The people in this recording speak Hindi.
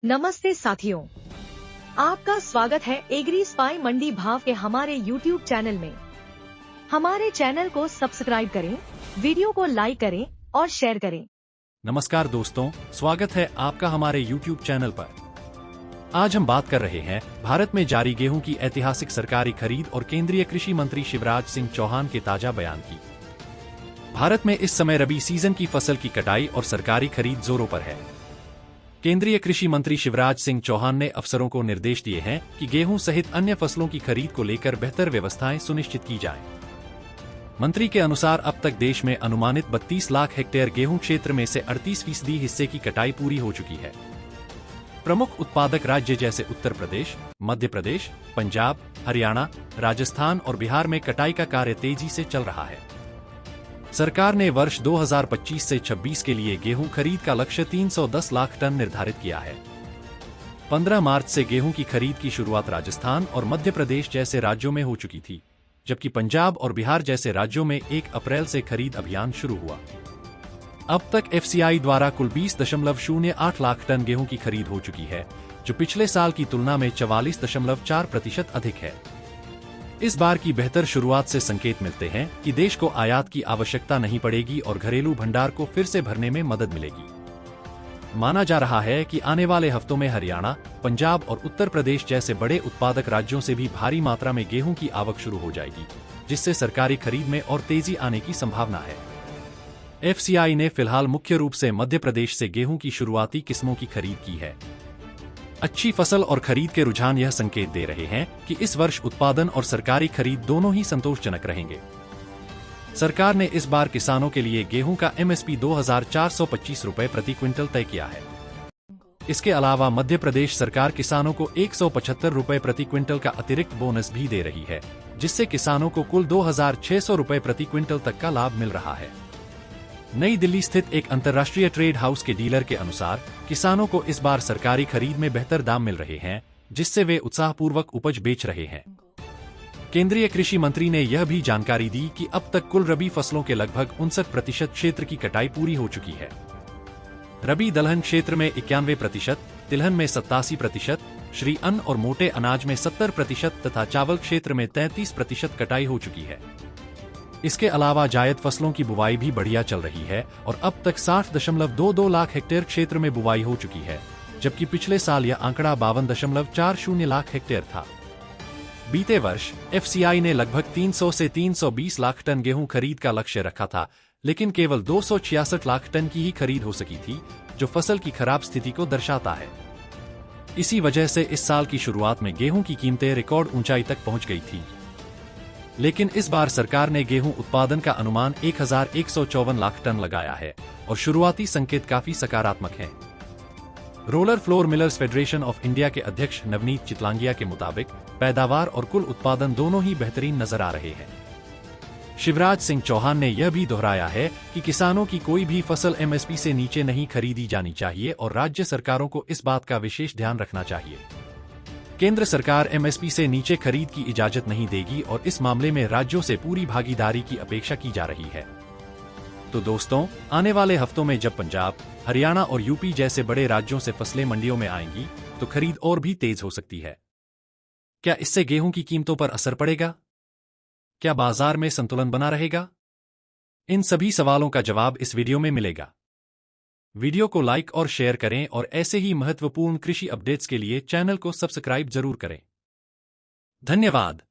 नमस्ते साथियों, आपका स्वागत है एग्री स्पाई मंडी भाव के हमारे यूट्यूब चैनल में। हमारे चैनल को सब्सक्राइब करें, वीडियो को लाइक करें और शेयर करें। नमस्कार दोस्तों, स्वागत है आपका हमारे YouTube चैनल पर। आज हम बात कर रहे हैं भारत में जारी गेहूं की ऐतिहासिक सरकारी खरीद और केंद्रीय कृषि मंत्री शिवराज सिंह चौहान के ताजा बयान की। भारत में इस समय रबी सीजन की फसल की कटाई और सरकारी खरीद जोरों पर है। केंद्रीय कृषि मंत्री शिवराज सिंह चौहान ने अफसरों को निर्देश दिए हैं कि गेहूं सहित अन्य फसलों की खरीद को लेकर बेहतर व्यवस्थाएं सुनिश्चित की जाएं। मंत्री के अनुसार अब तक देश में अनुमानित 32 लाख हेक्टेयर गेहूं क्षेत्र में से 38% हिस्से की कटाई पूरी हो चुकी है। प्रमुख उत्पादक राज्य जैसे उत्तर प्रदेश, मध्य प्रदेश, पंजाब, हरियाणा, राजस्थान और बिहार में कटाई का कार्य तेजी से चल रहा है। सरकार ने वर्ष 2025 से 26 के लिए गेहूं खरीद का लक्ष्य 310 लाख टन निर्धारित किया है। 15 मार्च से गेहूं की खरीद की शुरुआत राजस्थान और मध्य प्रदेश जैसे राज्यों में हो चुकी थी, जबकि पंजाब और बिहार जैसे राज्यों में 1 अप्रैल से खरीद अभियान शुरू हुआ। अब तक एफसीआई द्वारा कुल 20.08 लाख टन गेहूं की खरीद हो चुकी है, जो पिछले साल की तुलना में 44.4% अधिक है। इस बार की बेहतर शुरुआत से संकेत मिलते हैं कि देश को आयात की आवश्यकता नहीं पड़ेगी और घरेलू भंडार को फिर से भरने में मदद मिलेगी। माना जा रहा है कि आने वाले हफ्तों में हरियाणा, पंजाब और उत्तर प्रदेश जैसे बड़े उत्पादक राज्यों से भी भारी मात्रा में गेहूं की आवक शुरू हो जाएगी, जिससे सरकारी खरीद में और तेजी आने की संभावना है। एफसीआई ने फिलहाल मुख्य रूप से मध्य प्रदेश से गेहूं की शुरुआती किस्मों की खरीद की है। अच्छी फसल और खरीद के रुझान यह संकेत दे रहे हैं कि इस वर्ष उत्पादन और सरकारी खरीद दोनों ही संतोषजनक रहेंगे। सरकार ने इस बार किसानों के लिए गेहूं का एमएसपी 2425 रुपए प्रति क्विंटल तय किया है। इसके अलावा मध्य प्रदेश सरकार किसानों को 175 रुपए प्रति क्विंटल का अतिरिक्त बोनस भी दे रही है, जिससे किसानों को कुल 2600 रुपए प्रति क्विंटल तक का लाभ मिल रहा है। नई दिल्ली स्थित एक अंतर्राष्ट्रीय ट्रेड हाउस के डीलर के अनुसार किसानों को इस बार सरकारी खरीद में बेहतर दाम मिल रहे हैं, जिससे वे उत्साहपूर्वक उपज बेच रहे हैं। केंद्रीय कृषि मंत्री ने यह भी जानकारी दी कि अब तक कुल रबी फसलों के लगभग 59% क्षेत्र की कटाई पूरी हो चुकी है। रबी दलहन क्षेत्र में 91%, तिलहन में 87%, श्री अन्न और मोटे अनाज में 70% तथा चावल क्षेत्र में 33% कटाई हो चुकी है। इसके अलावा जायद फसलों की बुवाई भी बढ़िया चल रही है और अब तक 60.22 लाख हेक्टेयर क्षेत्र में बुवाई हो चुकी है, जबकि पिछले साल यह आंकड़ा 52.40 लाख हेक्टेयर था। बीते वर्ष एफसीआई ने लगभग 300 से 320 लाख टन गेहूं खरीद का लक्ष्य रखा था, लेकिन केवल 266 लाख टन की ही खरीद हो सकी थी, जो फसल की खराब स्थिति को दर्शाता है। इसी वजह से इस साल की शुरुआत में गेहूं की कीमतें रिकॉर्ड ऊंचाई तक पहुंच गई थी। लेकिन इस बार सरकार ने गेहूं उत्पादन का अनुमान 1154 लाख टन लगाया है और शुरुआती संकेत काफी सकारात्मक हैं। Roller floor millers federation of India के अध्यक्ष नवनीत चितलांगिया के मुताबिक पैदावार और कुल उत्पादन दोनों ही बेहतरीन नजर आ रहे हैं। शिवराज सिंह चौहान ने यह भी दोहराया है कि किसानों की कोई भी फसल एमएसपी से नीचे नहीं खरीदी जानी चाहिए और राज्य सरकारों को इस बात का विशेष ध्यान रखना चाहिए। केंद्र सरकार एमएसपी से नीचे खरीद की इजाजत नहीं देगी और इस मामले में राज्यों से पूरी भागीदारी की अपेक्षा की जा रही है। तो दोस्तों, आने वाले हफ्तों में जब पंजाब, हरियाणा और यूपी जैसे बड़े राज्यों से फसलें मंडियों में आएंगी, तो खरीद और भी तेज हो सकती है। क्या इससे गेहूं की कीमतों पर असर पड़ेगा? क्या बाजार में संतुलन बना रहेगा? इन सभी सवालों का जवाब इस वीडियो में मिलेगा। वीडियो को लाइक और शेयर करें और ऐसे ही महत्वपूर्ण कृषि अपडेट्स के लिए चैनल को सब्सक्राइब जरूर करें। धन्यवाद।